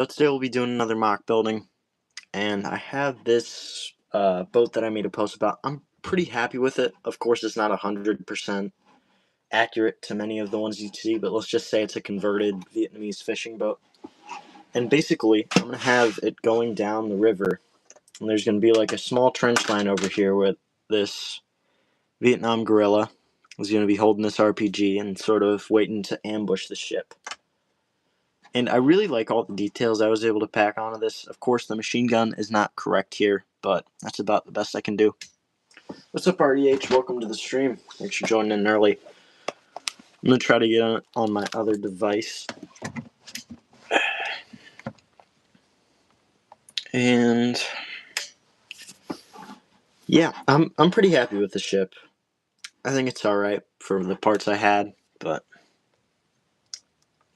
So today we'll be doing another mock building, and I have this boat that I made a post about. I'm pretty happy with it. Of course, it's not 100% accurate to many of the ones you see, but let's just say it's a converted Vietnamese fishing boat. And basically, I'm going to have it going down the river, and there's going to be like a small trench line over here where this Vietnam guerrilla is going to be holding this RPG and sort of waiting to ambush the ship. And I really like all the details I was able to pack onto this. Of course, the machine gun is not correct here, but that's about the best I can do. What's up, RDH? Welcome to the stream. Thanks for joining in early. I'm going to try to get on my other device. And yeah, I'm pretty happy with the ship. I think it's alright for the parts I had, but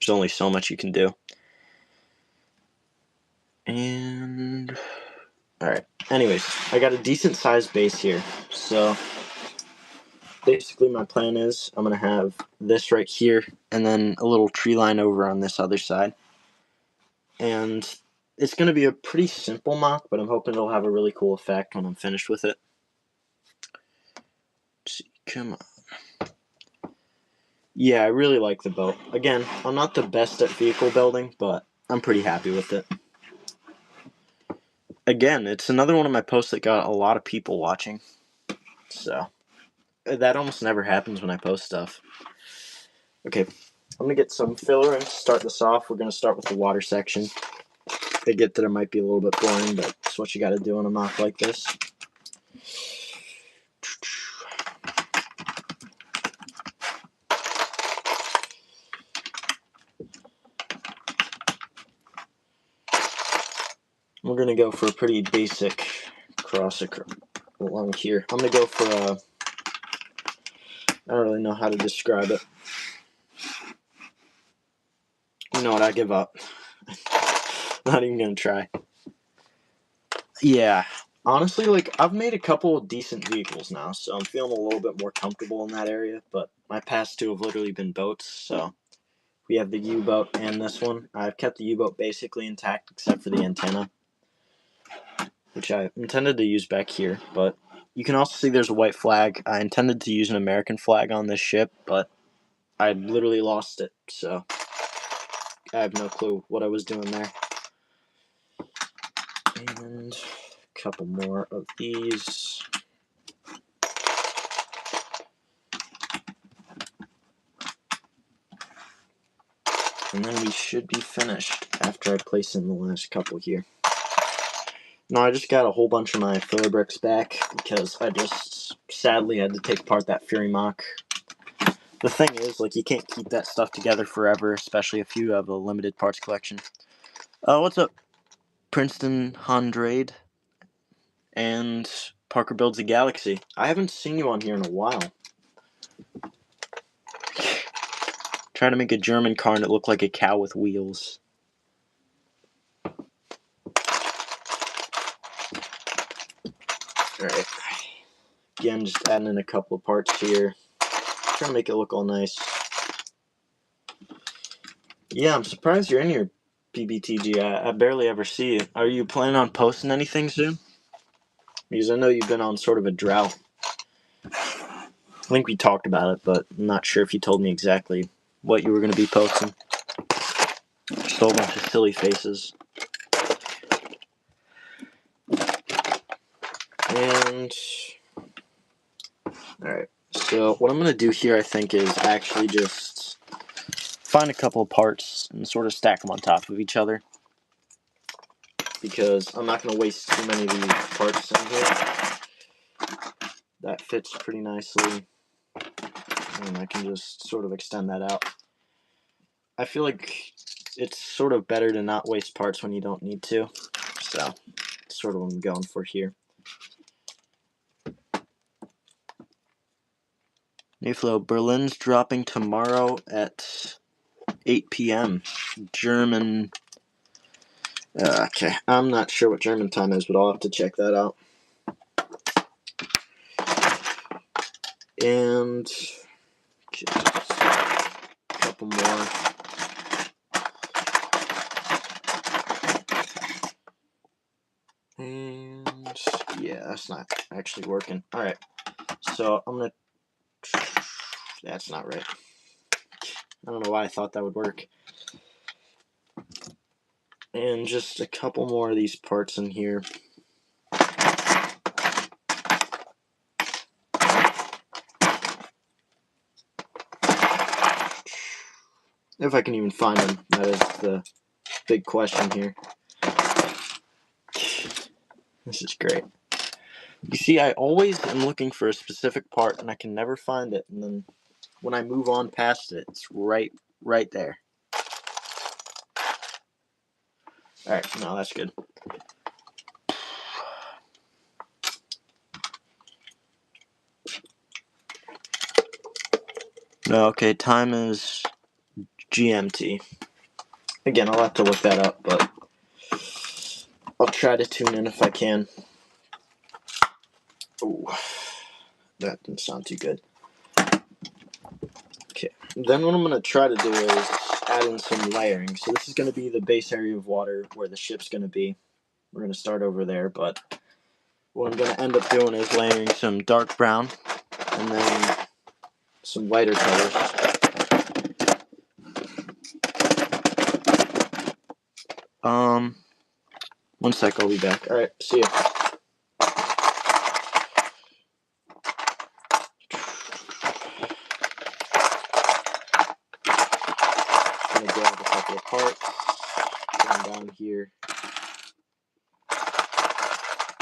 there's only so much you can do. And alright, anyways, I got a decent sized base here, so basically my plan is I'm going to have this right here and then a little tree line over on this other side. And it's going to be a pretty simple mock, but I'm hoping it'll have a really cool effect when I'm finished with it. Let's see, come on. Yeah, I really like the boat. Again, I'm not the best at vehicle building, but I'm pretty happy with it. Again, it's another one of my posts that got a lot of people watching. So, that almost never happens when I post stuff. Okay, I'm going to get some filler and start this off. We're going to start with the water section. I get that it might be a little bit boring, but it's what you got to do on a mock like this. We're going to go for a pretty basic cross along here. I'm going to go for a... I don't really know how to describe it. You know what? I give up. Not even going to try. Yeah. Honestly, like, I've made a couple of decent vehicles now, so I'm feeling a little bit more comfortable in that area, but my past two have literally been boats, so we have the U-boat and this one. I've kept the U-boat basically intact except for the antenna, which I intended to use back here, but you can also see there's a white flag. I intended to use an American flag on this ship, but I literally lost it, so I have no clue what I was doing there. And a couple more of these. And then we should be finished after I place in the last couple here. No, I just got a whole bunch of my filler bricks back because I just sadly had to take apart that Fury mock. The thing is, like, you can't keep that stuff together forever, especially if you have a limited parts collection. What's up, Princeton Hondrade and Parker Builds a Galaxy? I haven't seen you on here in a while. Try to make a German car and it look like a cow with wheels. Alright. Again, just adding in a couple of parts here. Trying to make it look all nice. Yeah, I'm surprised you're in here, PBTG. I barely ever see you. Are you planning on posting anything soon? Because I know you've been on sort of a drought. I think we talked about it, but I'm not sure if you told me exactly what you were going to be posting. Just a whole bunch of silly faces. And... Alright, so what I'm going to do here, I think, is actually just find a couple of parts and sort of stack them on top of each other. Because I'm not going to waste too many of these parts in here. That fits pretty nicely. And I can just sort of extend that out. I feel like it's sort of better to not waste parts when you don't need to. So, that's sort of what I'm going for here. Naflo, Berlin's dropping tomorrow at 8 p.m. German... okay, I'm not sure what German time is, but I'll have to check that out. And... just a couple more. Yeah, that's not actually working. Alright, so I'm gonna... That's not right. I don't know why I thought that would work. And just a couple more of these parts in here. If I can even find them, that is the big question here. This is great. You see, I always am looking for a specific part, and I can never find it. And then when I move on past it, it's right there. Alright, no, that's good. No, okay, time is GMT. Again, I'll have to look that up, but I'll try to tune in if I can. Ooh, that didn't sound too good. Okay, then what I'm going to try to do is add in some layering. So this is going to be the base area of water where the ship's going to be. We're going to start over there, but what I'm going to end up doing is layering some dark brown and then some lighter colors. One sec, I'll be back. Alright, see ya. I'm going to grab a couple of parts, going down here.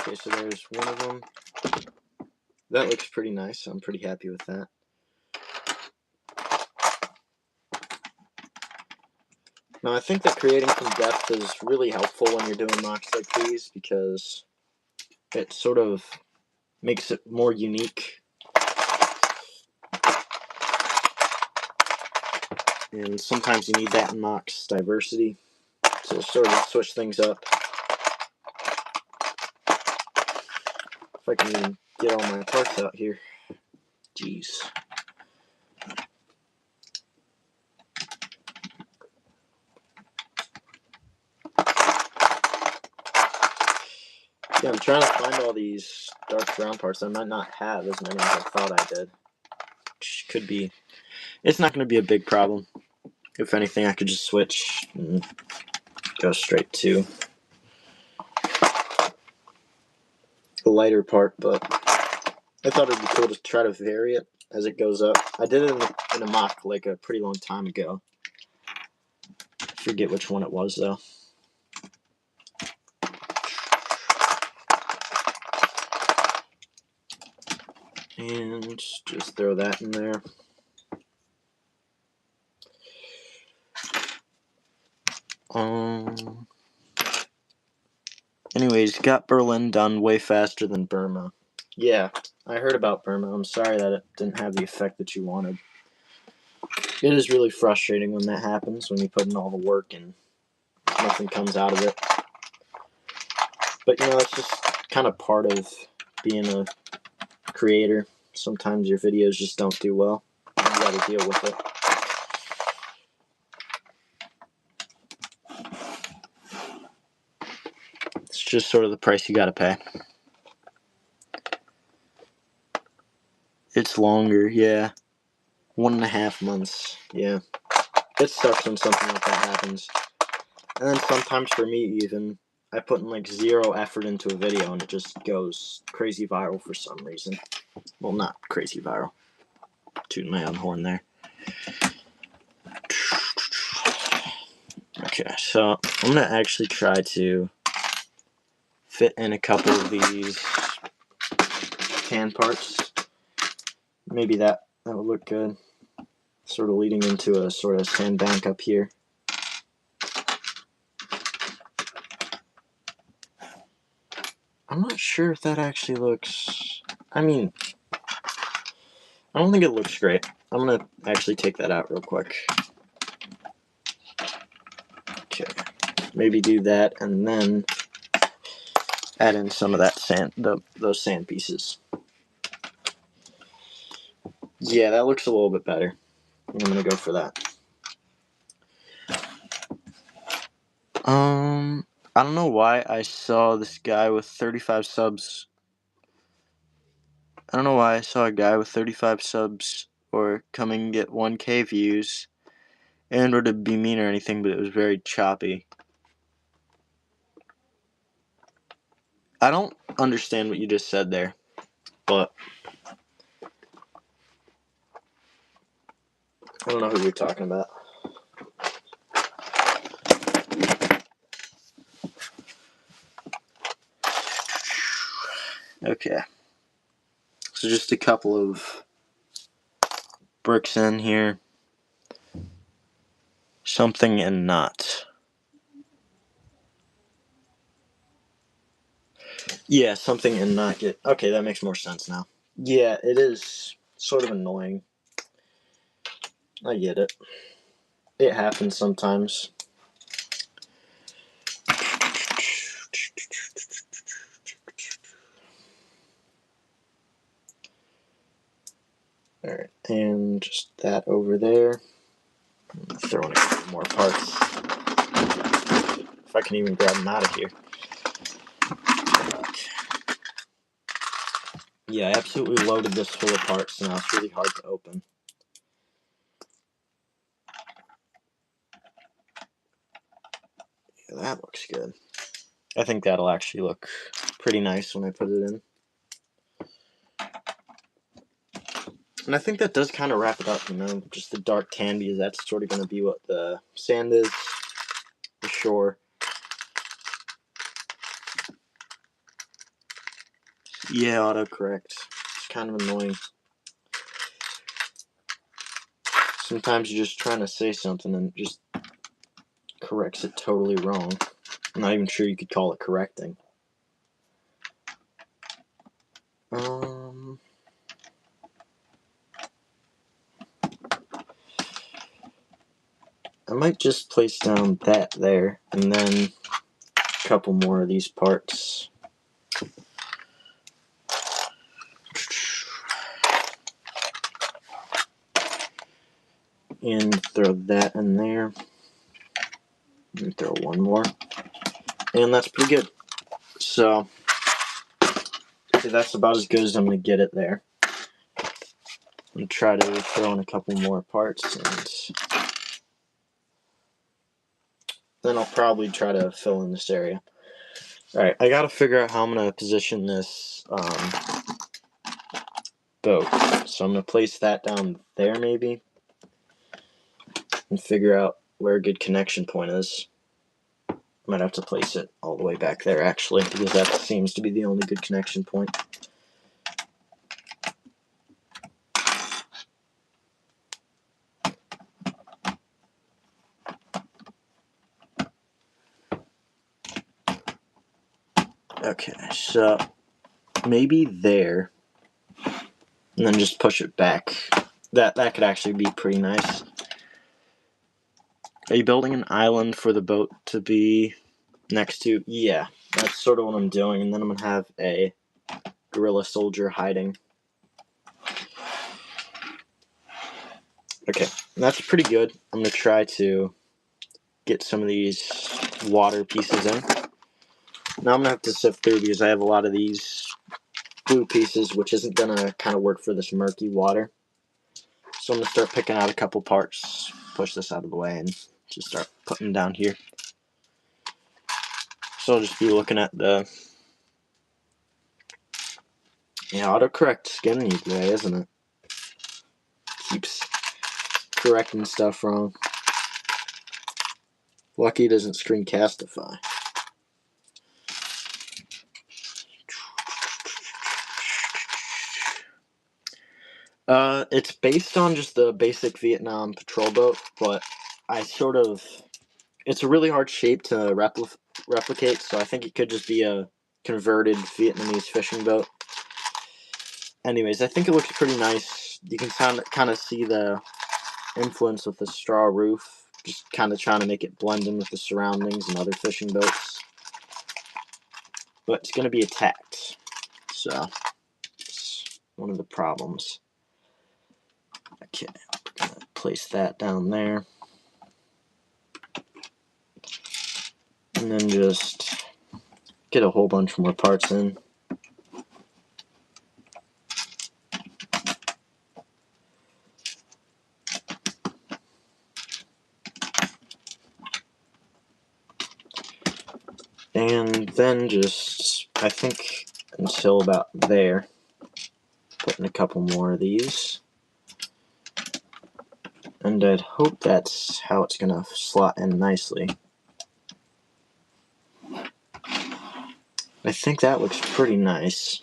Okay, so there's one of them. That looks pretty nice. I'm pretty happy with that. Now, I think that creating some depth is really helpful when you're doing mocks like these because it sort of makes it more unique. And sometimes you need that in mocks, diversity, to sort of switch things up. If I can even get all my parts out here. Jeez. Yeah, I'm trying to find all these dark brown parts. I might not have as many as I thought I did. Which could be... It's not going to be a big problem. If anything, I could just switch and go straight to the lighter part, but I thought it'd be cool to try to vary it as it goes up. I did it in a mock like a pretty long time ago. I forget which one it was, though. And just throw that in there. Anyways, got Berlin done way faster than Burma. Yeah, I heard about Burma. I'm sorry that it didn't have the effect that you wanted. It is really frustrating when that happens, when you put in all the work and nothing comes out of it. But, you know, it's just kind of part of being a creator. Sometimes your videos just don't do well. You gotta deal with it. It's just sort of the price you gotta pay. It's longer, yeah. 1.5 months, yeah. It sucks when something like that happens. And then sometimes for me even, I put in like 0 effort into a video and it just goes crazy viral for some reason. Well, not crazy viral. Tooting my own horn there. Okay, so I'm gonna actually try to fit in a couple of these tan parts. Maybe that will look good. Sort of leading into a sort of sandbank up here. I'm not sure if that actually looks... I mean, I don't think it looks great. I'm gonna actually take that out real quick. Okay, maybe do that and then add in some of that sand, those sand pieces. Yeah, that looks a little bit better. I'm gonna go for that. I don't know why I saw this guy with 35 subs. I don't know why I saw a guy with 35 subs or come and get 1K views, and or to be mean or anything, but it was very choppy. I don't understand what you just said there, but I don't know who you're talking about. Okay. So just a couple of bricks in here. Something and not. Yeah, something and not get. Okay, that makes more sense now. Yeah, it is sort of annoying. I get it. It happens sometimes. Alright, and just that over there. Throw in a couple more parts. If I can even grab them out of here. Yeah, I absolutely loaded this full of parts, and now it's really hard to open. Yeah, that looks good. I think that'll actually look pretty nice when I put it in. And I think that does kind of wrap it up, you know, just the dark tan, because that's sort of going to be what the sand is, for sure. Yeah, autocorrect. It's kind of annoying. Sometimes you're just trying to say something and it just corrects it totally wrong. I'm not even sure you could call it correcting. I might just place down that there, and then a couple more of these parts. And throw that in there. And throw one more. And that's pretty good. So, that's about as good as I'm going to get it there. And try to throw in a couple more parts, and then I'll probably try to fill in this area. Alright, I gotta figure out how I'm going to position this boat. So I'm going to place that down there maybe, and figure out where a good connection point is. I might have to place it all the way back there actually, because that seems to be the only good connection point. Okay, so maybe there, and then just push it back. That could actually be pretty nice. Are you building an island for the boat to be next to? Yeah, that's sort of what I'm doing, and then I'm going to have a guerrilla soldier hiding. Okay, that's pretty good. I'm going to try to get some of these water pieces in. Now I'm going to have to sift through because I have a lot of these blue pieces, which isn't going to kind of work for this murky water. So I'm going to start picking out a couple parts, push this out of the way, and just start putting them down here. So I'll just be looking at the... Yeah, autocorrect's getting you today, isn't it? Keeps correcting stuff wrong. Lucky it doesn't screencastify. It's based on just the basic Vietnam patrol boat, but it's a really hard shape to replicate, so I think it could just be a converted Vietnamese fishing boat. Anyways, I think it looks pretty nice. You can kind of see the influence with the straw roof, just kind of trying to make it blend in with the surroundings and other fishing boats. But it's going to be attacked, so it's one of the problems. Okay, I'm going to place that down there. And then just get a whole bunch more parts in. And then just, I think, until about there, put in a couple more of these. And I'd hope that's how it's going to slot in nicely. I think that looks pretty nice.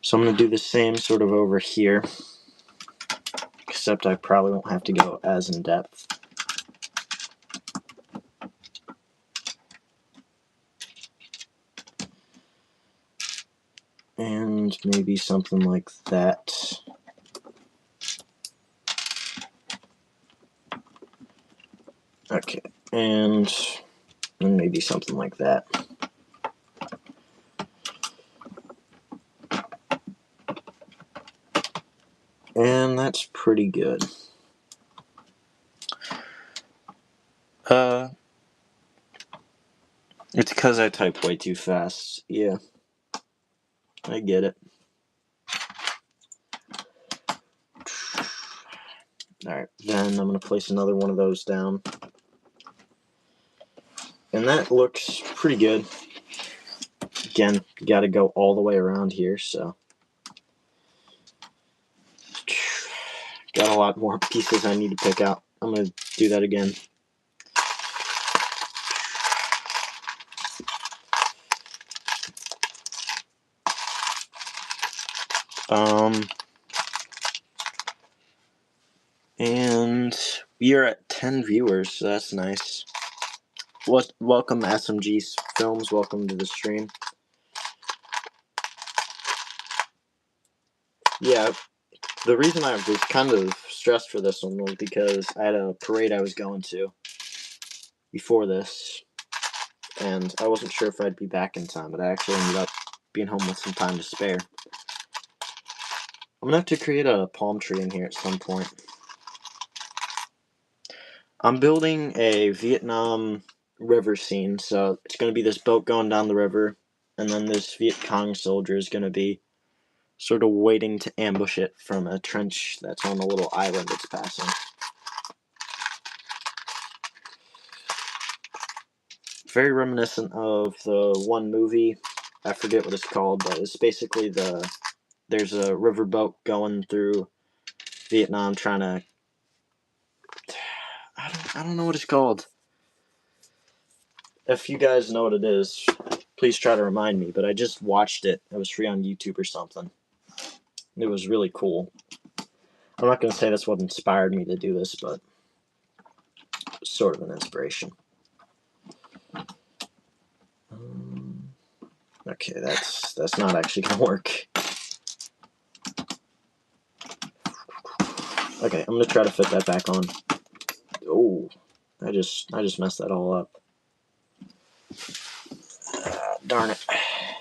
So I'm going to do the same sort of over here, except I probably won't have to go as in depth. And maybe something like that. Okay, and maybe something like that. And that's pretty good. It's because I type way too fast. Yeah, I get it. Alright, then I'm going to place another one of those down. And that looks pretty good. Again, you got to go all the way around here, so. Got a lot more pieces I need to pick out. I'm going to do that again. And we are at 10 viewers, so that's nice. Welcome SMG Films, welcome to the stream. Yeah, the reason I was kind of stressed for this one was because I had a parade I was going to before this, and I wasn't sure if I'd be back in time, but I actually ended up being home with some time to spare. I'm gonna have to create a palm tree in here at some point. I'm building a Vietnam river scene, so it's gonna be this boat going down the river, and then this Viet Cong soldier is gonna be sort of waiting to ambush it from a trench that's on a little island it's passing. Very reminiscent of the one movie, I forget what it's called, but it's basically there's a riverboat going through Vietnam trying to, I don't know what it's called. If you guys know what it is, please try to remind me, but I just watched it. It was free on YouTube or something. It was really cool. I'm not going to say that's what inspired me to do this, but sort of an inspiration. Okay, that's not actually going to work. Okay, I'm going to try to fit that back on. Oh, I just messed that all up. Darn it.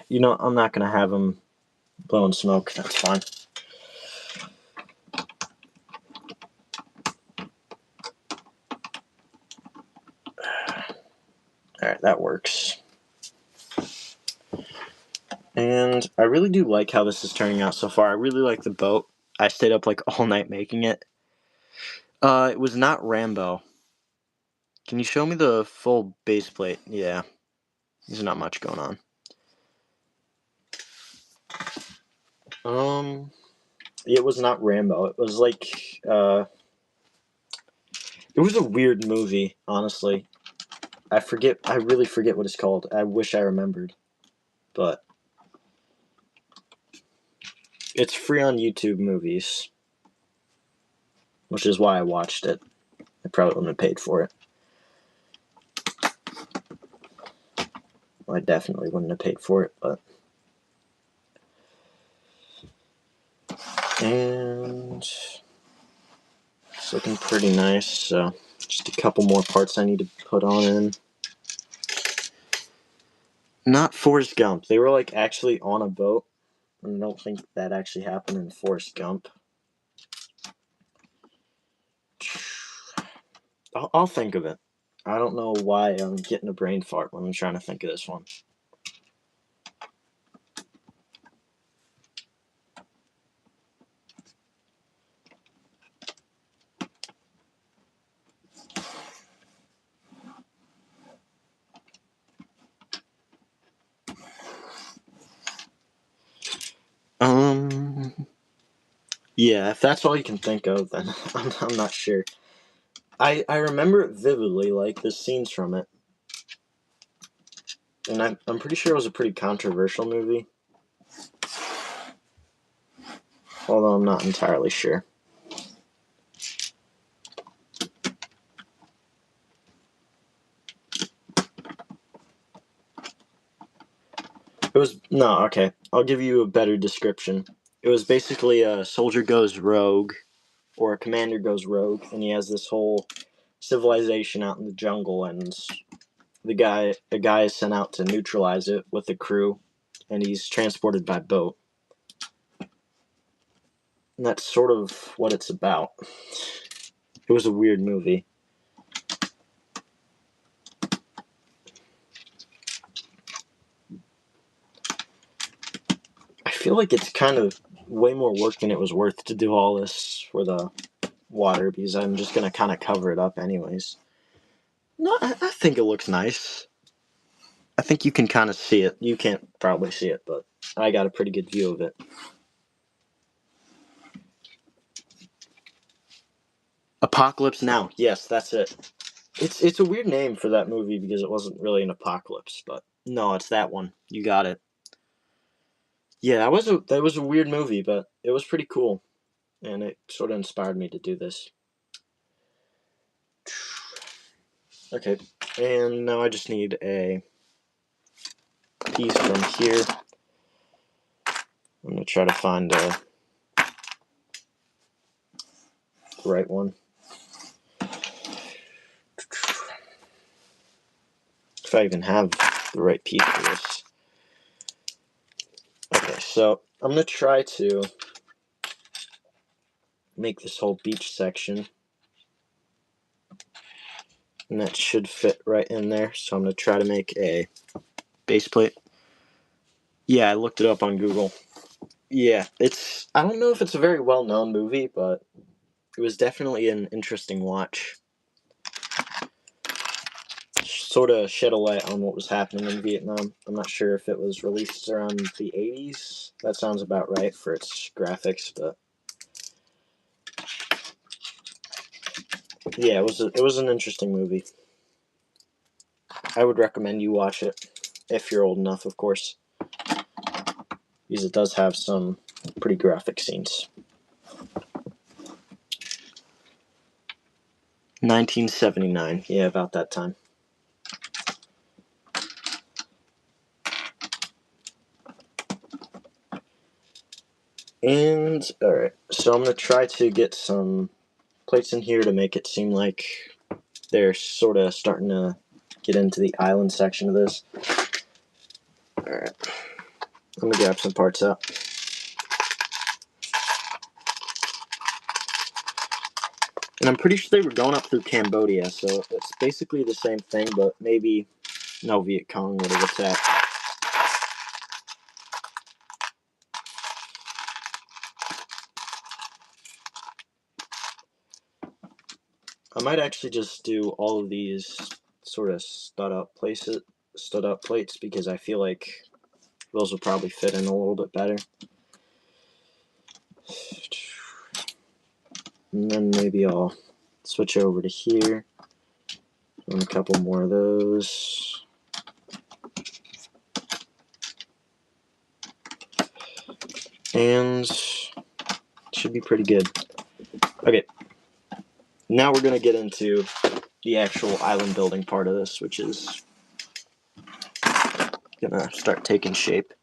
You know, I'm not going to have him blowing smoke. That's fine. Alright, that works. And I really do like how this is turning out so far. I really like the boat. I stayed up like all night making it. It was not Rambo. Can you show me the full base plate? Yeah. There's not much going on. It was not Rambo. It was like, it was a weird movie, honestly. I really forget what it's called. I wish I remembered. But it's free on YouTube Movies, which is why I watched it. I probably wouldn't have paid for it. Well, I definitely wouldn't have paid for it, but. And it's looking pretty nice, so just a couple more parts I need to put on in. Not Forrest Gump. They were like actually on a boat, and I don't think that actually happened in Forrest Gump. I'll think of it. I don't know why I'm getting a brain fart when I'm trying to think of this one. Yeah, if that's all you can think of, then I'm not sure. I remember it vividly, like the scenes from it, and I'm pretty sure it was a pretty controversial movie, although I'm not entirely sure. It was no, okay. I'll give you a better description. It was basically a soldier goes rogue, or a commander goes rogue, and he has this whole civilization out in the jungle, and a guy is sent out to neutralize it with a crew, and he's transported by boat. And that's sort of what it's about. It was a weird movie. I feel like it's kind of way more work than it was worth to do all this for the water, because I'm just going to kind of cover it up anyways. No, I think it looks nice. I think you can kind of see it. You can't probably see it, but I got a pretty good view of it. Apocalypse Now. Yes, that's it. It's a weird name for that movie because it wasn't really an apocalypse, but no, it's that one. You got it. Yeah, that was a weird movie, but it was pretty cool, and it sort of inspired me to do this. Okay, and now I just need a piece from here. I'm gonna try to find the right one. If I even have the right piece for this. Okay, so I'm gonna try to make this whole beach section, and that should fit right in there. So I'm gonna try to make a base plate. Yeah, I looked it up on Google. Yeah, I don't know if it's a very well-known movie, but it was definitely an interesting watch. Sort of shed a light on what was happening in Vietnam. I'm not sure if it was released around the 80s. That sounds about right for its graphics, but yeah, it was an interesting movie. I would recommend you watch it if you're old enough, of course, because it does have some pretty graphic scenes. 1979, yeah, about that time. And alright, so I'm gonna try to get some plates in here to make it seem like they're sort of starting to get into the island section of this. Alright, let me grab some parts out. And I'm pretty sure they were going up through Cambodia, so it's basically the same thing, but maybe no Viet Cong would have attacked. I might actually just do all of these sort of stud up plates, because I feel like those will probably fit in a little bit better. And then maybe I'll switch over to here. And a couple more of those. And it should be pretty good. Okay. Now we're going to get into the actual island building part of this, which is going to start taking shape.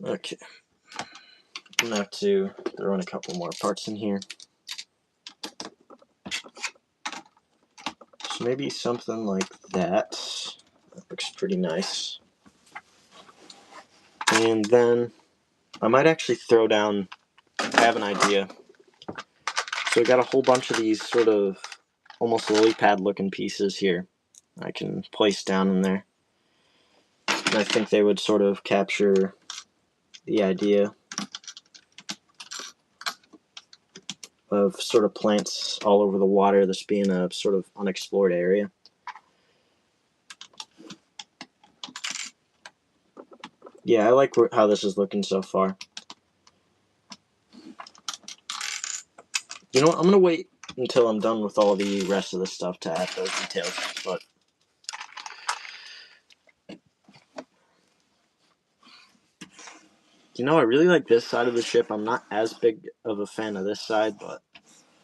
Okay. I'm gonna have to throw in a couple more parts in here. So maybe something like that. That looks pretty nice. And then I might actually throw down, I have an idea. So I got a whole bunch of these sort of almost lily pad looking pieces here I can place down in there. And I think they would sort of capture the idea of sort of plants all over the water, this being a sort of unexplored area. Yeah, I like how this is looking so far. You know what, I'm going to wait until I'm done with all the rest of the stuff to add those details, but you know, I really like this side of the ship. I'm not as big of a fan of this side, but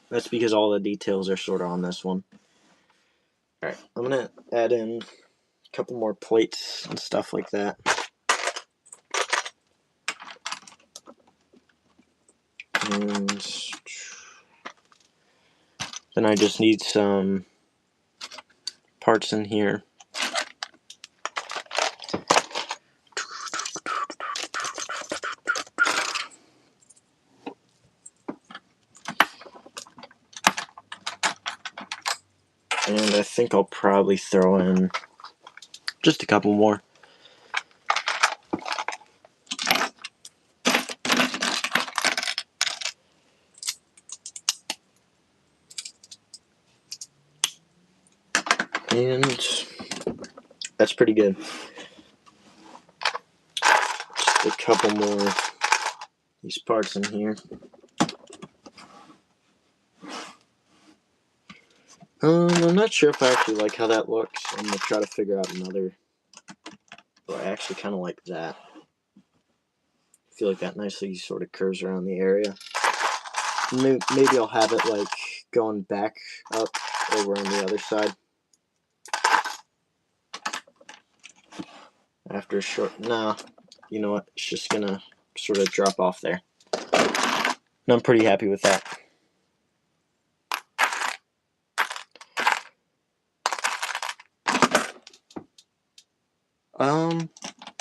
that's because all the details are sort of on this one. Alright, I'm going to add in a couple more plates and stuff like that. And then I just need some parts in here. And I think I'll probably throw in just a couple more. And that's pretty good. Just a couple more these parts in here. I'm not sure if I actually like how that looks. I'm going to try to figure out another. But I actually kind of like that. I feel like that nicely sort of curves around the area. Maybe I'll have it like going back up over on the other side. After a short, nah, you know what, it's just gonna sort of drop off there. And I'm pretty happy with that.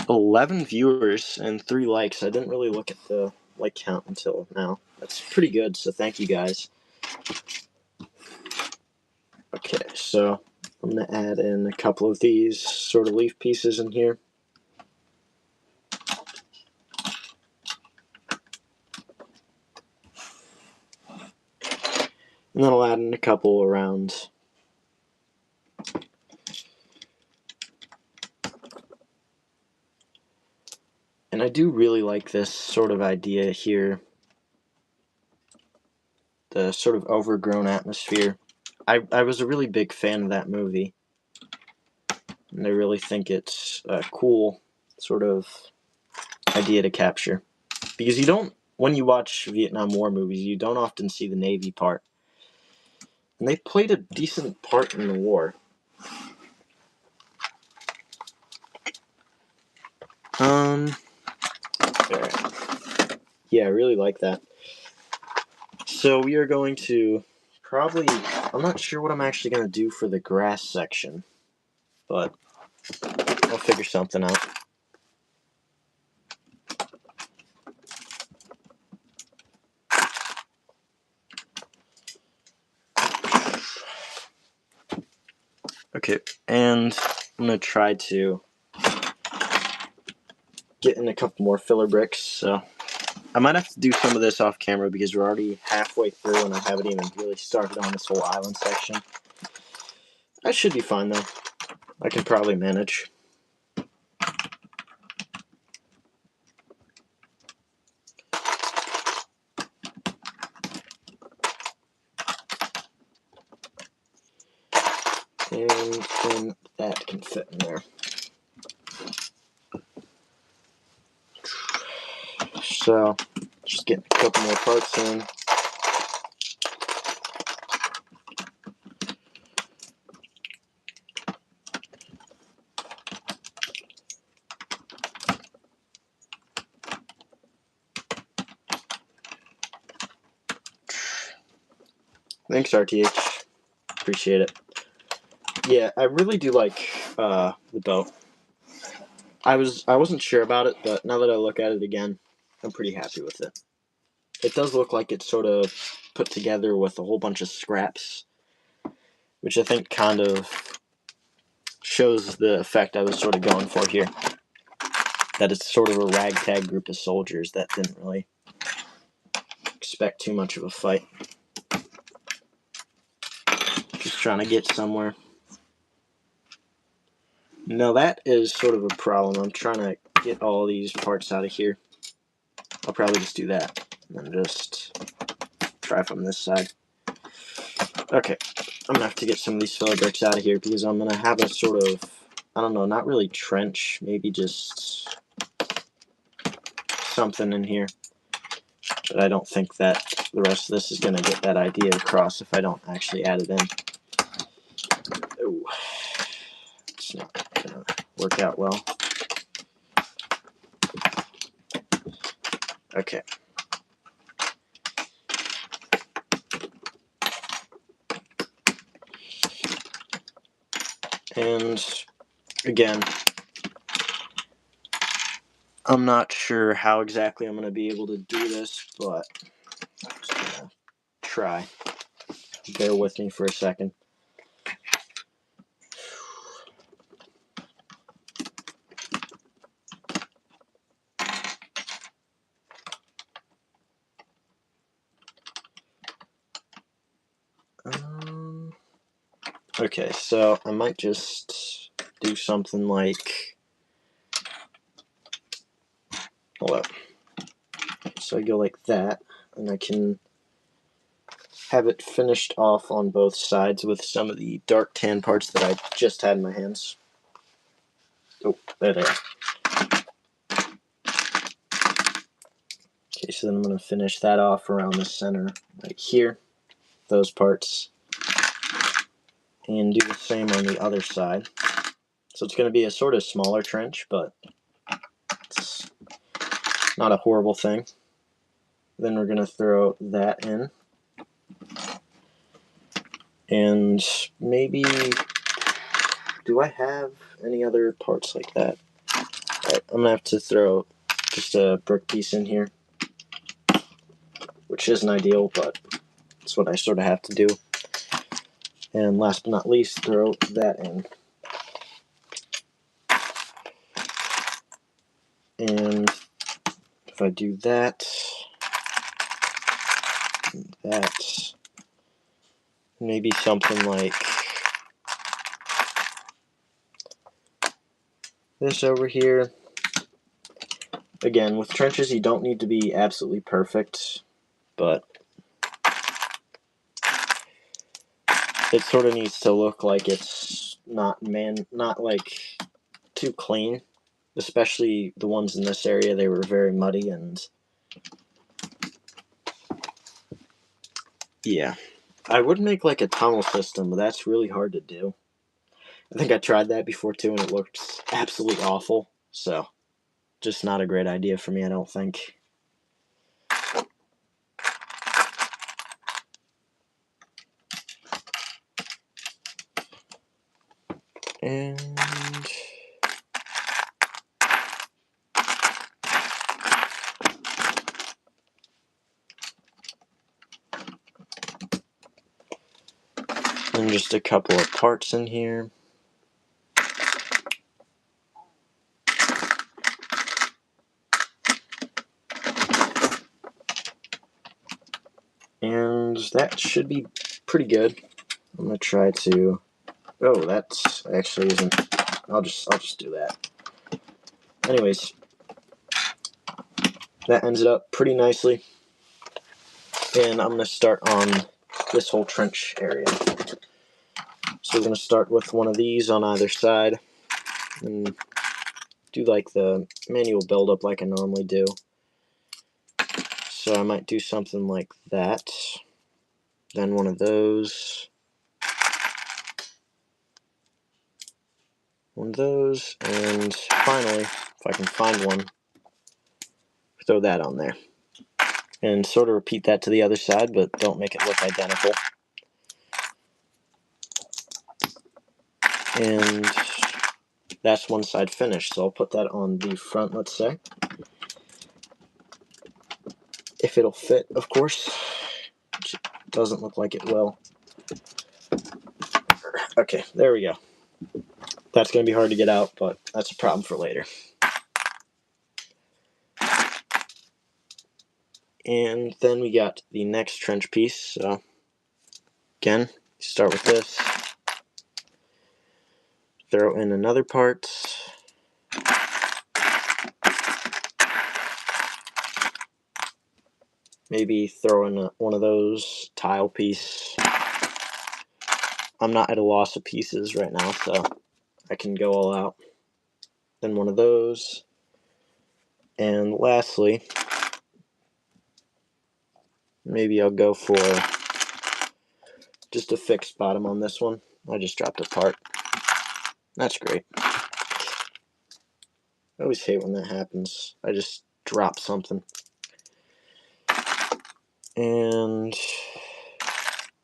11 viewers and 3 likes. I didn't really look at the like count until now. That's pretty good, so thank you guys. Okay, so I'm gonna add in a couple of these sort of leaf pieces in here. And then I'll add in a couple around. And I do really like this sort of idea here. The sort of overgrown atmosphere. I was a really big fan of that movie. And I really think it's a cool sort of idea to capture. Because you don't, when you watch Vietnam War movies, you don't often see the Navy part. And they played a decent part in the war. Yeah, I really like that. So we are going to probably, I'm not sure what I'm actually going to do for the grass section, but I'll figure something out. Okay, and I'm going to try to get in a couple more filler bricks, so I might have to do some of this off camera because we're already halfway through and I haven't even really started on this whole island section. I should be fine though. I can probably manage. And then that can fit in there. So, just getting a couple more parts in. Thanks, RTH. Appreciate it. Yeah, I really do like the boat. I wasn't sure about it, but now that I look at it again, I'm pretty happy with it. It does look like it's sort of put together with a whole bunch of scraps, which I think kind of shows the effect I was sort of going for here. That it's sort of a ragtag group of soldiers that didn't really expect too much of a fight. Just trying to get somewhere. Now that is sort of a problem. I'm trying to get all these parts out of here. I'll probably just do that and then just try from this side. Okay, I'm gonna have to get some of these filler bricks out of here because I'm gonna have a sort of, I don't know, not really trench, maybe just something in here. But I don't think that the rest of this is gonna get that idea across if I don't actually add it in. Oh, it's not gonna work out well. Okay. And again, I'm not sure how exactly I'm going to be able to do this, but I'm just going to try. Bear with me for a second. Okay, so I might just do something like, hold up. So I go like that, and I can have it finished off on both sides with some of the dark tan parts that I just had in my hands. Oh, there they are. Okay, so then I'm going to finish that off around the center right here, those parts, and do the same on the other side. So it's going to be a sort of smaller trench, but it's not a horrible thing. Then we're going to throw that in. And maybe, do I have any other parts like that? Alright, I'm going to have to throw just a brick piece in here, which isn't ideal, but it's what I sort of have to do. And last but not least, throw that in. And if I do that, maybe something like this over here. Again, with trenches, you don't need to be absolutely perfect, but it sort of needs to look like it's not like too clean. Especially the ones in this area, they were very muddy, and yeah. I would make like a tunnel system, but that's really hard to do. I think I tried that before too, and it looked absolutely awful. So, just not a great idea for me, I don't think. And just a couple of parts in here. And that should be pretty good. I'm gonna try to. Oh, that's actually isn't. I'll just do that. Anyways, that ends it up pretty nicely. And I'm gonna start on this whole trench area. So we're gonna start with one of these on either side, and do like the manual buildup like I normally do. So I might do something like that. Then one of those. One of those, and finally, if I can find one, throw that on there. And sort of repeat that to the other side, but don't make it look identical. And that's one side finished. So I'll put that on the front, let's say. If it'll fit, of course. Which doesn't look like it will. Okay, there we go. That's going to be hard to get out, but that's a problem for later. And then we got the next trench piece. So again, start with this. Throw in another part. Maybe throw in one of those tile piece. I'm not at a loss of pieces right now, so I can go all out. Then one of those. And lastly, maybe I'll go for just a fixed bottom on this one. I just dropped a part. That's great. I always hate when that happens. I just drop something. And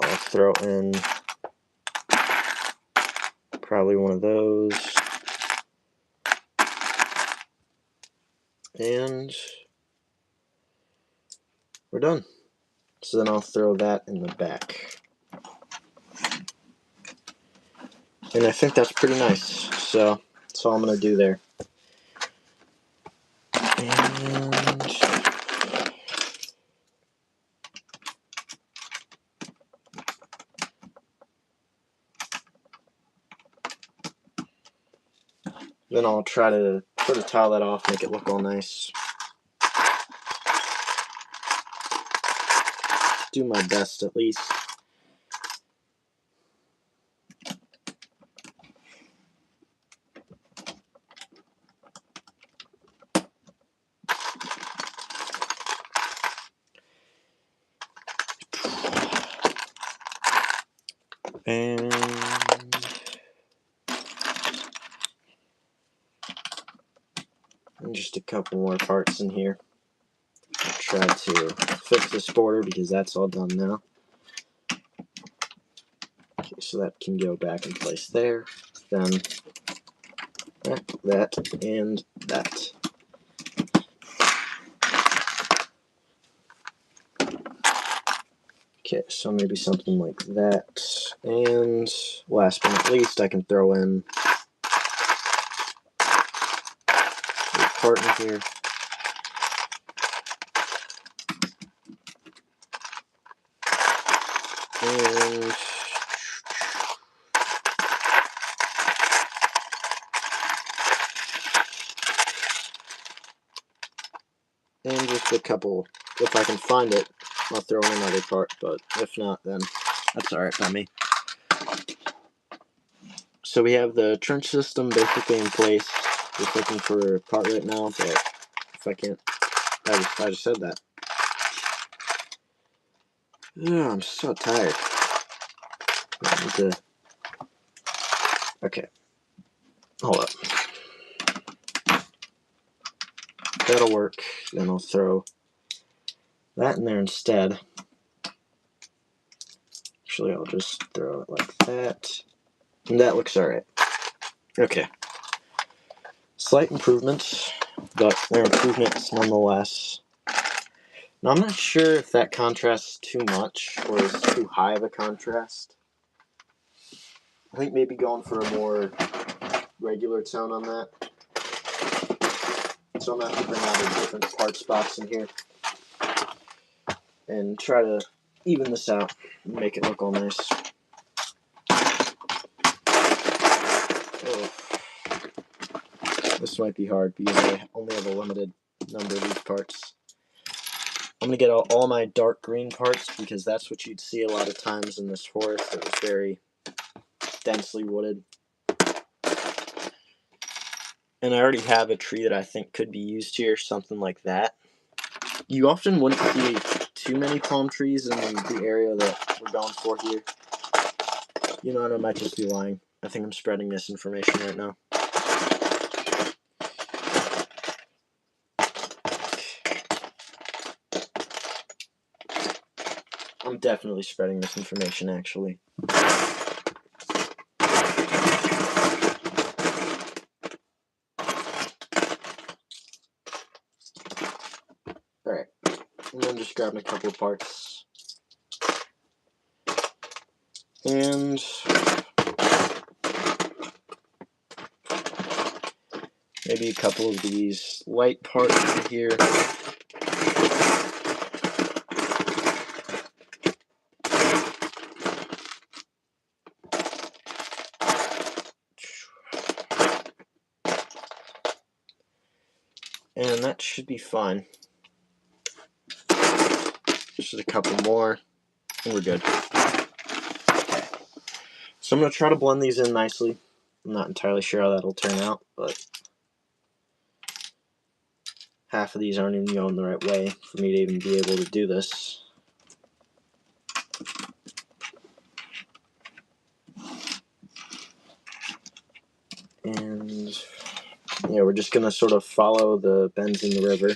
I'll throw in probably one of those. And we're done. So then I'll throw that in the back. And I think that's pretty nice. So that's all I'm going to do there. And then I'll try to sort of tile that off, make it look all nice. Do my best at least. And just a couple more parts in here. I'll try to fix this border because that's all done now. Okay, so that can go back in place there. Then that, and that. Okay, so maybe something like that. And last but not least, I can throw in a part in here. And just a couple, if I can find it, I'll throw in another part, but if not, then that's alright by me. So we have the trench system basically in place. Just looking for a part right now, but if I can't, I just said that. Oh, I'm so tired. I need to, okay, hold up. That'll work. Then I'll throw that in there instead. Actually, I'll just throw it like that. And that looks alright. Okay. Slight improvements, but they're improvements nonetheless. Now, I'm not sure if that contrasts too much or is too high of a contrast. I think maybe going for a more regular tone on that. So I'm going to have to bring out a different part spots in here and try to even this out and make it look all nice. Oh. This might be hard because I only have a limited number of these parts. I'm going to get all my dark green parts because that's what you'd see a lot of times in this forest. It was very densely wooded. And I already have a tree that I think could be used here, something like that. You often wouldn't see too many palm trees in the area that we're going for here. You know, and I might just be lying. I think I'm spreading misinformation right now. I'm definitely spreading misinformation, actually. just grabbing a couple of parts. And maybe a couple of these light parts in here. And that should be fine. Just a couple more, and we're good. Okay. So I'm going to try to blend these in nicely. I'm not entirely sure how that'll turn out, but half of these aren't even going the right way for me to even be able to do this. And yeah, we're just going to sort of follow the bends in the river.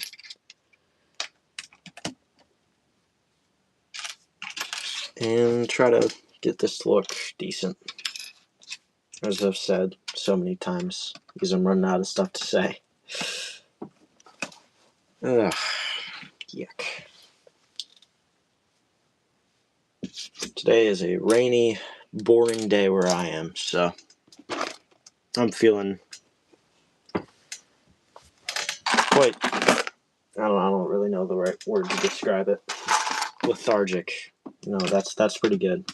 And try to get this to look decent. As I've said so many times, because I'm running out of stuff to say. Ugh, yuck. Today is a rainy, boring day where I am, so I'm feeling quite, I don't really know the right word to describe it. Lethargic. No, that's pretty good.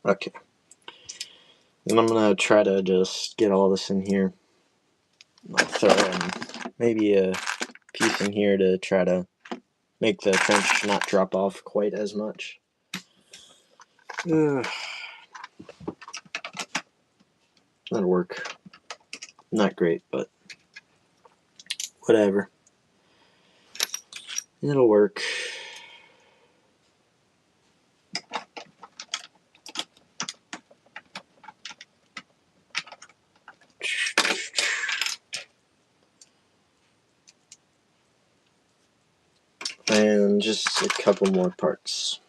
Okay. And I'm going to try to just get all this in here. I'll throw in maybe a piece in here to try to make the trench not drop off quite as much. That'll work. Not great, but whatever. It'll work. And just a couple more parts,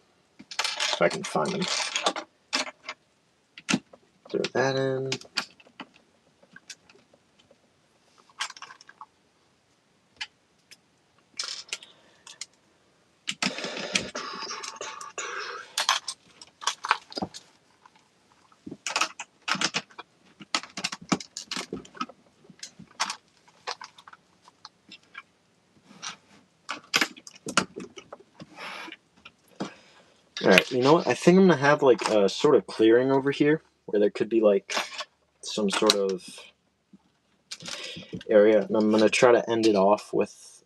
if I can find them. Throw that in. Alright, you know what? I think I'm going to have like a sort of clearing over here where there could be like some sort of area. And I'm going to try to end it off with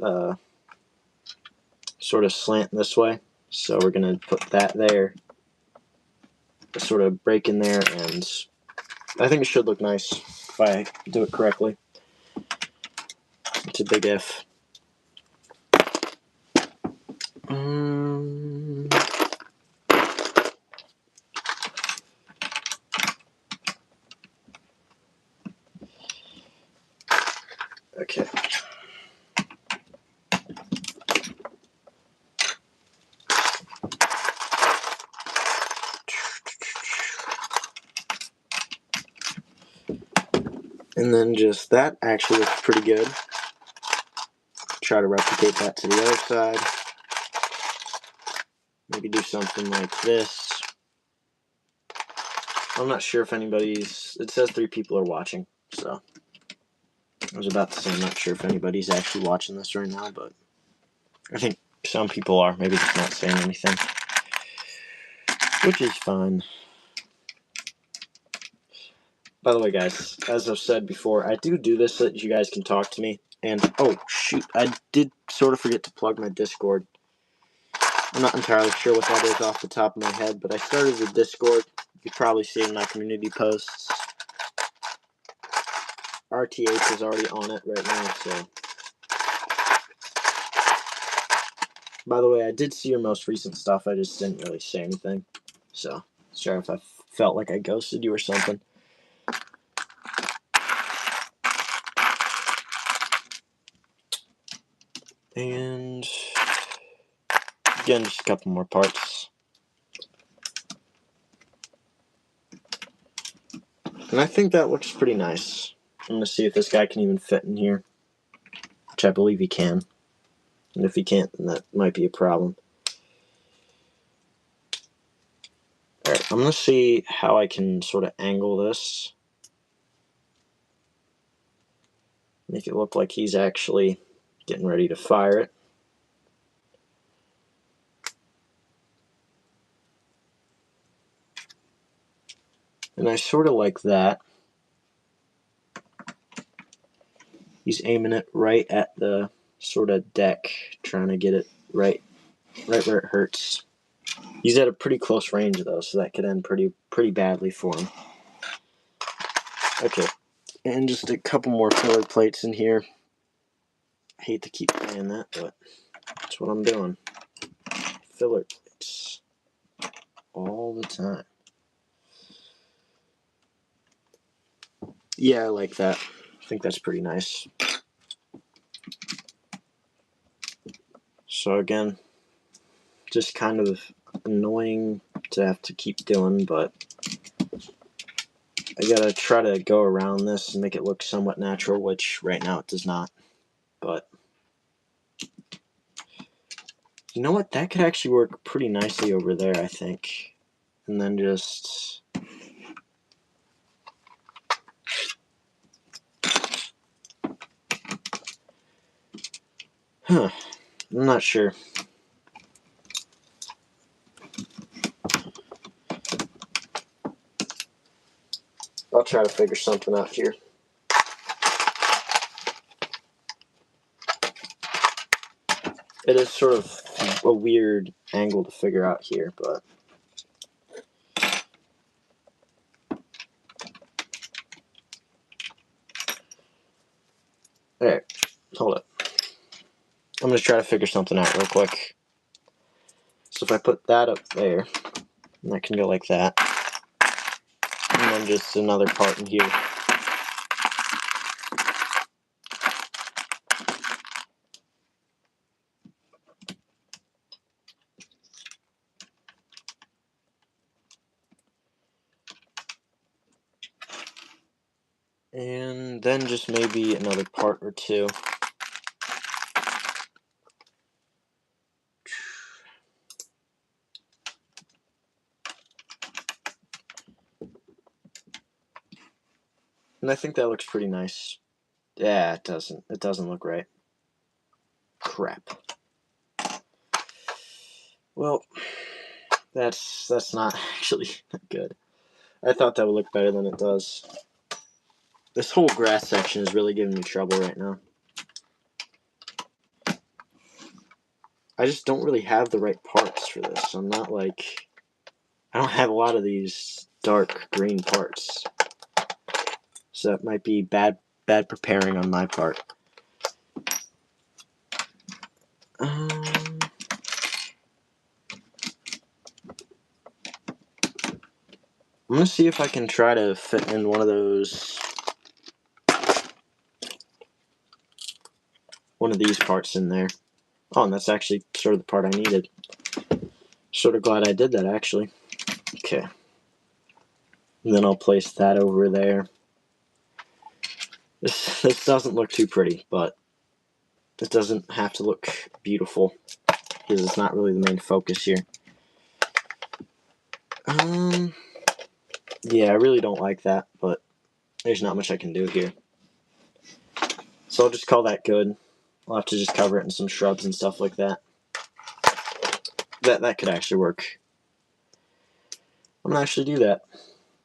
sort of slant this way. So we're going to put that there, sort of break in there, and I think it should look nice if I do it correctly. It's a big if. Okay. And then just that actually looks pretty good. Try to replicate that to the other side. Maybe do something like this. I'm not sure if anybody's... It says 3 people are watching, so... I was about to say I'm not sure if anybody's actually watching this right now, but... I think some people are. Maybe just not saying anything. Which is fine. By the way, guys, as I've said before, I do this so that you guys can talk to me. And, oh, shoot, I did sort of forget to plug my Discord. I'm not entirely sure what that is off the top of my head, but I started the Discord. You can probably see it in my community posts. RTH is already on it right now, so By the way, I did see your most recent stuff. I just didn't really say anything. So, sorry if I felt like I ghosted you or something. And again, just a couple more parts. And I think that looks pretty nice. I'm going to see if this guy can even fit in here, which I believe he can. And if he can't, then that might be a problem. Alright, I'm going to see how I can sort of angle this. Make it look like he's actually getting ready to fire it. And I sort of like that. He's aiming it right at the sort of deck, trying to get it right where it hurts. He's at a pretty close range though, so that could end pretty badly for him. Okay, and just a couple more filler plates in here. I hate to keep saying that, but that's what I'm doing. Filler plates all the time. Yeah, I like that. I think that's pretty nice. So again, just kind of annoying to have to keep doing, but I gotta try to go around this and make it look somewhat natural, which right now it does not. But you know what? That could actually work pretty nicely over there, I think. And then just... I'm not sure. I'll try to figure something out here. It is sort of a weird angle to figure out here, but... Alright, hold up. I'm going to try to figure something out real quick. So if I put that up there, and that can go like that, and then just another part in here. And then just maybe another part or two. And I think that looks pretty nice. Yeah, it doesn't. It doesn't look right. Crap. Well, that's not actually good. I thought that would look better than it does. This whole grass section is really giving me trouble right now. I just don't really have the right parts for this. I'm not like... I don't have a lot of these dark green parts. So that might be bad preparing on my part. I'm going to see if I can try to fit in one of these parts in there. Oh, and that's actually sort of the part I needed. Sort of glad I did that, actually. Okay. And then I'll place that over there. This doesn't look too pretty, but it doesn't have to look beautiful, because it's not really the main focus here. Yeah, I really don't like that, but there's not much I can do here. So I'll just call that good. I'll have to just cover it in some shrubs and stuff like that. That could actually work. I'm gonna actually do that,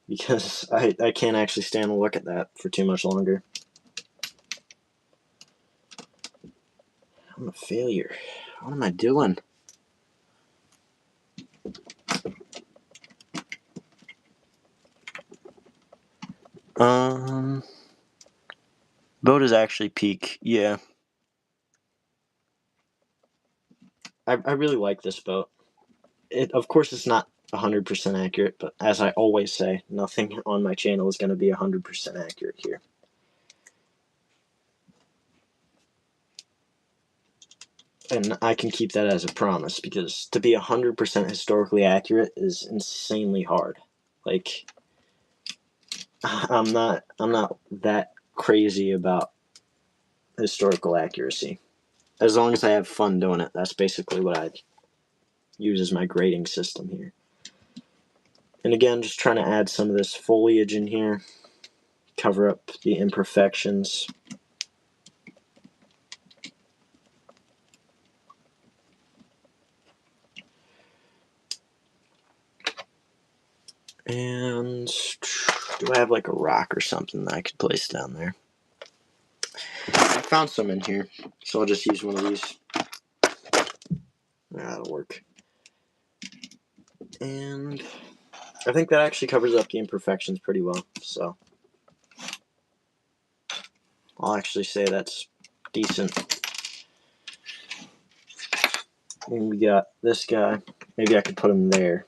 because I can't actually stand to look at that for too much longer. I'm a failure. What am I doing? Boat is actually peak, yeah. I really like this boat. Of course, it's not 100% accurate, but as I always say, nothing on my channel is going to be 100% accurate here. And I can keep that as a promise, because to be 100% historically accurate is insanely hard. Like, I'm not that crazy about historical accuracy. As long as I have fun doing it, that's basically what I use as my grading system here. And again, just trying to add some of this foliage in here, cover up the imperfections. And do I have like a rock or something that I could place down there? I found some in here, so I'll just use one of these. That'll work. And I think that actually covers up the imperfections pretty well, so I'll actually say that's decent. And we got this guy. Maybe I could put him there.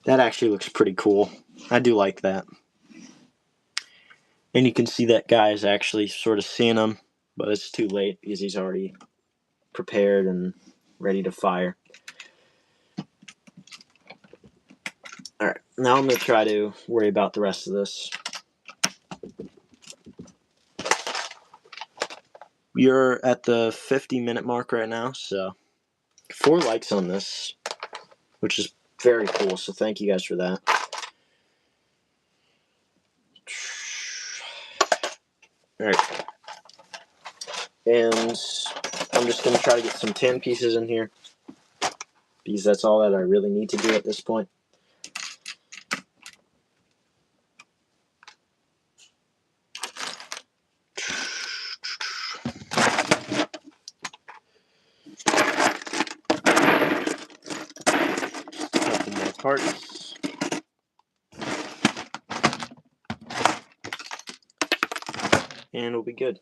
That actually looks pretty cool. I do like that. And you can see that guy is actually sort of seeing him, but it's too late because he's already prepared and ready to fire. Alright, now I'm going to try to worry about the rest of this. We are at the 50-minute mark right now, so 4 likes on this, which is very cool, so thank you guys for that. Alright. And I'm just going to try to get some tan pieces in here, because that's all that I really need to do at this point. Open my parts. And we'll be good.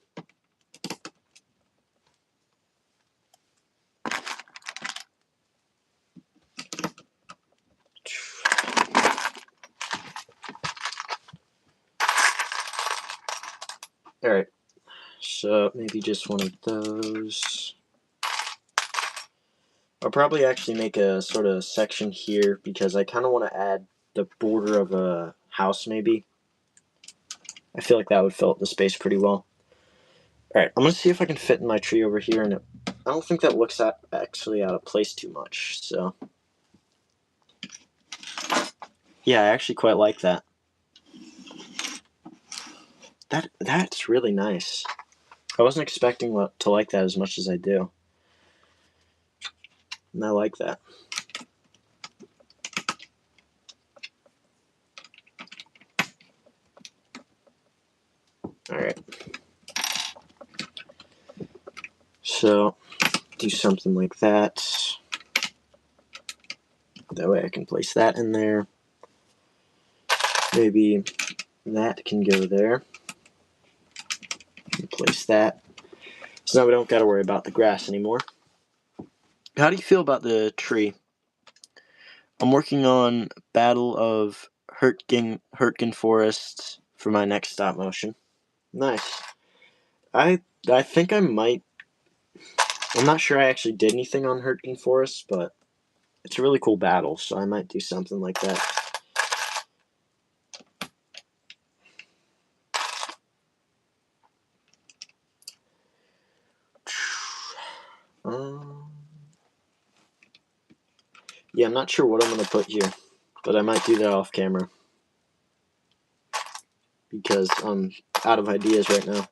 Alright, so maybe just one of those. I'll probably actually make a sort of section here, because I kind of want to add the border of a house maybe. I feel like that would fill up the space pretty well. Alright, I'm going to see if I can fit in my tree over here, and I don't think that looks actually out of place too much, so. Yeah, I actually quite like that. That's really nice. I wasn't expecting to like that as much as I do. And I like that. Alright. So, do something like that. That way I can place that in there. Maybe that can go there. Place that. So now we don't got to worry about the grass anymore. How do you feel about the tree? I'm working on Battle of Hurtgen Forest for my next stop motion. Nice. I think I might. I'm not sure I actually did anything on Hurtgen Forest, but it's a really cool battle, so I might do something like that. Yeah, I'm not sure what I'm going to put here, but I might do that off camera, because I'm out of ideas right now.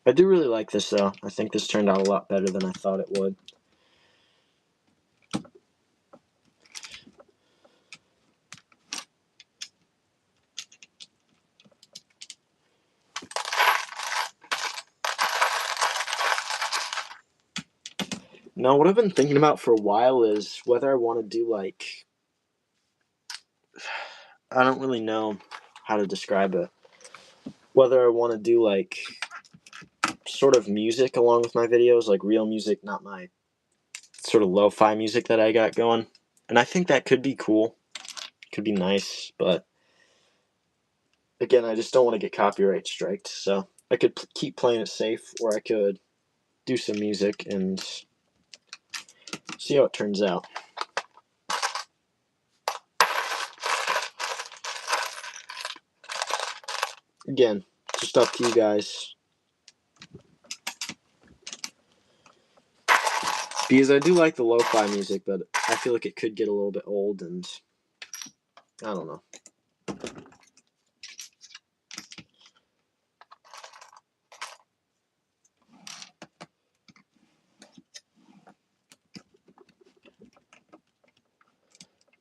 I do really like this, though. I think this turned out a lot better than I thought it would. Now, what I've been thinking about for a while is whether I want to do, like, I don't really know how to describe it. whether I want to do like sort of music along with my videos, like real music, not my sort of lo-fi music that I got going. And I think that could be cool, could be nice, but again, I just don't want to get copyright striked. So I could keep playing it safe, or I could do some music and see how it turns out. Again, just up to you guys. Because I do like the lo-fi music, but I feel like it could get a little bit old, and I don't know.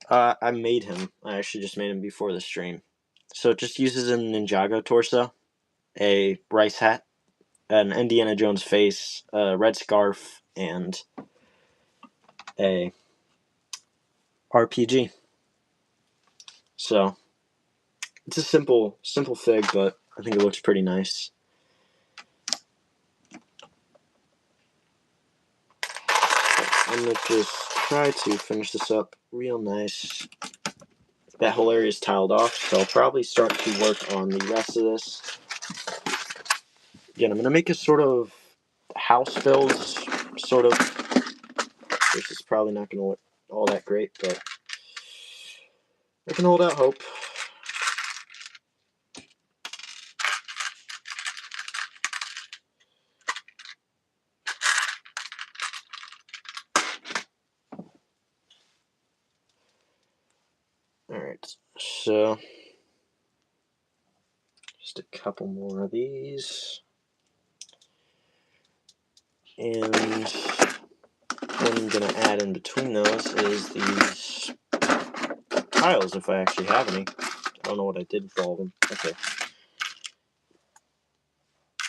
I made him. I actually just made him before the stream. So it just uses a Ninjago torso, a rice hat, an Indiana Jones face, a red scarf, and a RPG. So it's a simple fig, but I think it looks pretty nice. I'm gonna just try to finish this up real nice. That whole area is tiled off, so I'll probably start to work on the rest of this. Again, I'm gonna make a sort of house builds, sort of. This is probably not gonna look all that great, but I can hold out hope. Alright, so just a couple more of these. And what I'm going to add in between those is these tiles, if I actually have any. I don't know what I did with all of them. Okay.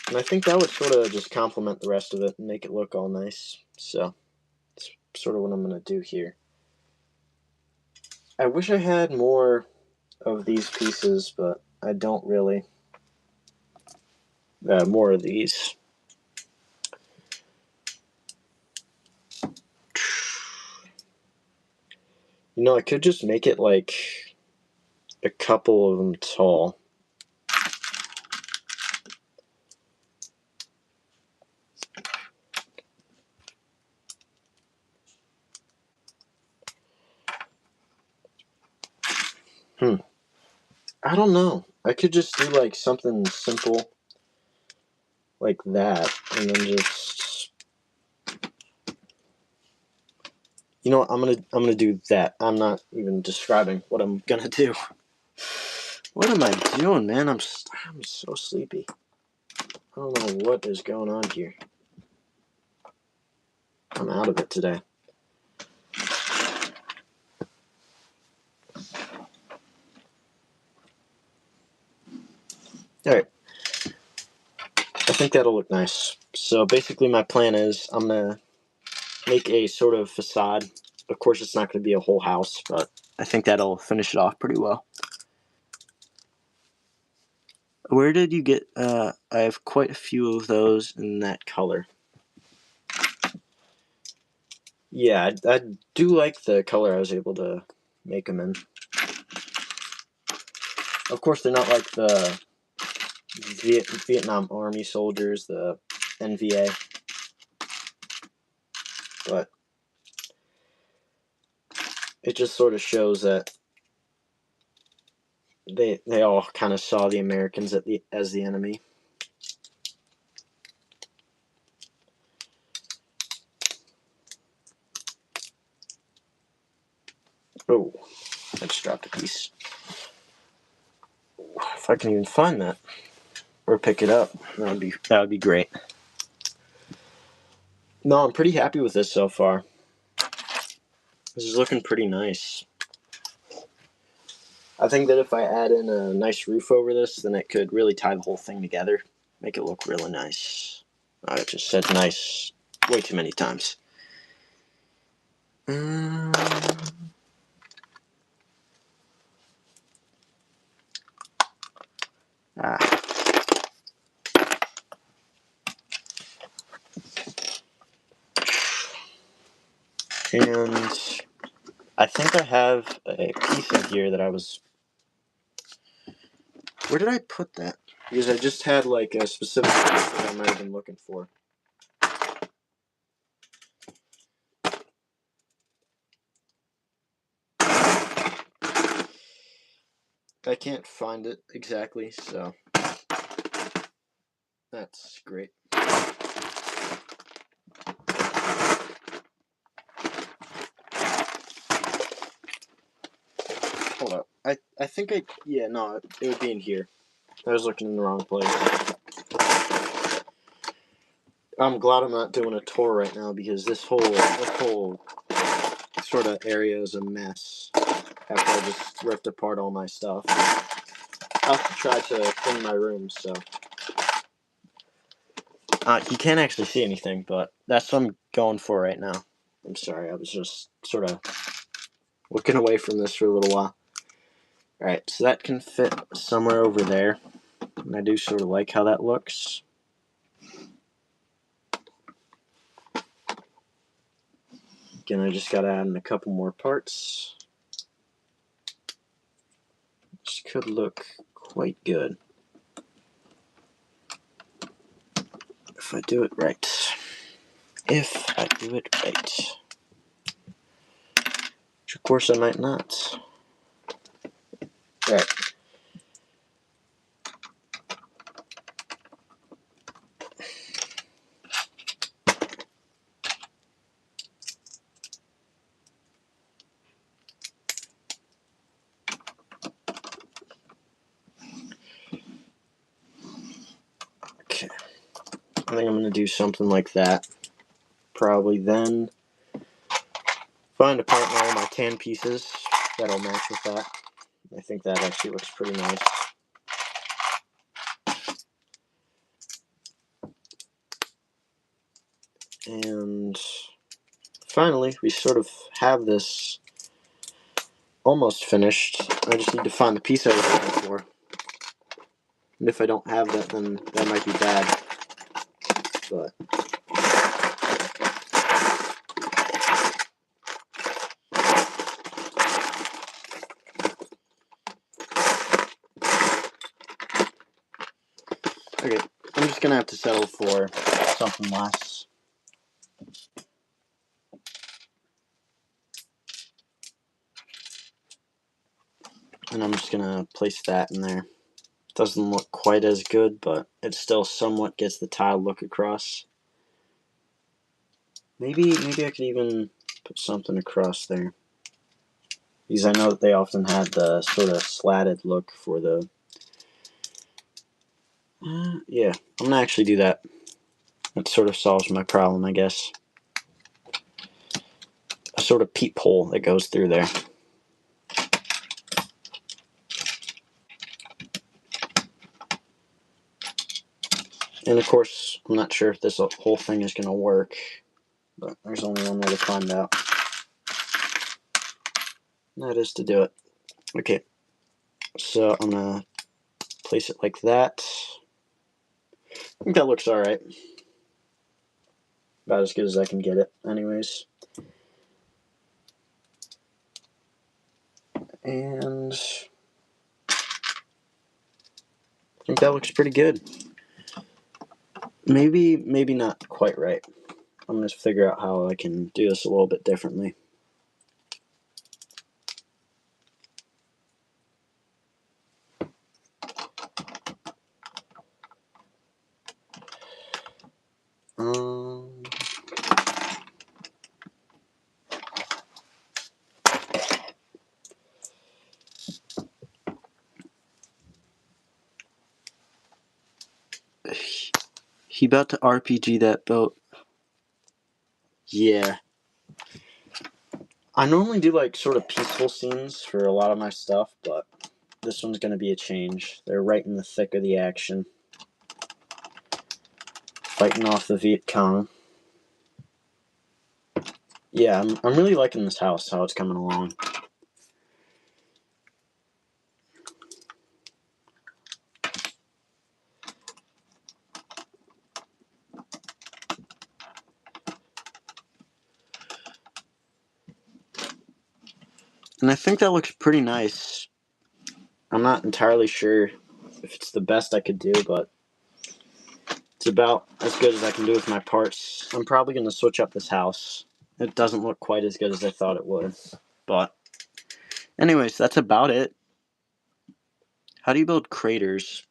And I think that would sort of just complement the rest of it and make it look all nice. So that's sort of what I'm going to do here. I wish I had more of these pieces, but I don't really. More of these. You know, I could just make it like a couple of them tall. I don't know. I could just do like something simple like that, and then just, you know what, I'm gonna do that. I'm not even describing what I'm gonna do. What am I doing, man? I'm so sleepy. I don't know what is going on here. I'm out of it today. Alright. I think that'll look nice. So basically my plan is I'm gonna make a sort of facade. Of course it's not gonna be a whole house, but I think that'll finish it off pretty well. Where did you get, I have quite a few of those in that color. Yeah, I do like the color I was able to make them in. Of course, they're not like the Vietnam Army soldiers, the NVA, but it just sort of shows that they all kind of saw the Americans as the enemy. Oh, I just dropped a piece. If I can even find that or pick it up, that would be great. No, I'm pretty happy with this so far. This is looking pretty nice. I think that if I add in a nice roof over this, then it could really tie the whole thing together, make it look really nice. I just said nice way too many times. And I think I have a piece in here that I was... Where did I put that? Because I just had like a specific piece that I might have been looking for. I can't find it exactly, so that's great. Hold up. I think yeah, no, it would be in here. I was looking in the wrong place. I'm glad I'm not doing a tour right now because this whole sort of area is a mess after I just ripped apart all my stuff. I'll have to try to clean my room, so. You can't actually see anything, but that's what I'm going for right now. I'm sorry, I was just sort of looking away from this for a little while. Alright, so that can fit somewhere over there. And I do sort of like how that looks. Again, I just gotta add in a couple more parts. This could look quite good. If I do it right. If I do it right. Which of course I might not. Right. Okay. I think I'm gonna do something like that. Probably then find a partner on my tan pieces that'll match with that. I think that actually looks pretty nice. And finally, we sort of have this almost finished. I just need to find the piece I was looking for. And if I don't have that, then that might be bad. But okay, I'm just gonna have to settle for something less. And I'm just gonna place that in there. Doesn't look quite as good, but it still somewhat gets the tile look across. Maybe I could even put something across there. Because I know that they often had the sort of slatted look for the... yeah, I'm gonna actually do that. That sort of solves my problem, I guess. A sort of peephole that goes through there. And of course, I'm not sure if this whole thing is going to work, but there's only one way to find out. And that is to do it. Okay, so I'm going to place it like that. I think that looks alright. About as good as I can get it, anyways. And I think that looks pretty good. Maybe not quite right. I'm going to figure out how I can do this a little bit differently. He about to RPG that boat. Yeah. I normally do like sort of peaceful scenes for a lot of my stuff, but this one's going to be a change. They're right in the thick of the action. Fighting off the Viet Cong. Yeah, I'm really liking this house, how it's coming along. And I think that looks pretty nice. I'm not entirely sure if it's the best I could do, but it's about as good as I can do with my parts. I'm probably going to switch up this house. It doesn't look quite as good as I thought it would. But anyways, that's about it. How do you build craters?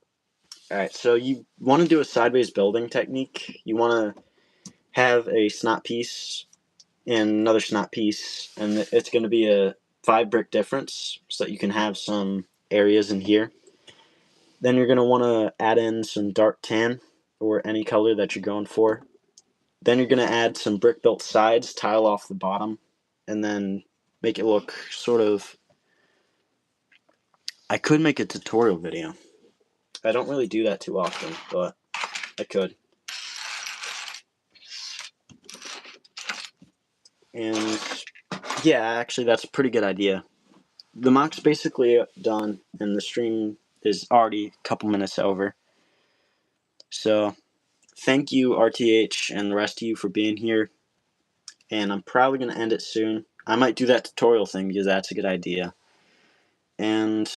Alright, so you want to do a sideways building technique. You want to have a snot piece and another snot piece, and it's going to be a 5 brick difference so that you can have some areas in here. Then you're going to want to add in some dark tan or any color that you're going for. Then you're going to add some brick built sides, tile off the bottom, and then make it look sort of... I could make a tutorial video. I don't really do that too often, but I could. And yeah, actually that's a pretty good idea. The mock's basically done, and the stream is already a couple minutes over. So thank you, RTH, and the rest of you for being here. And I'm probably going to end it soon. I might do that tutorial thing because that's a good idea. And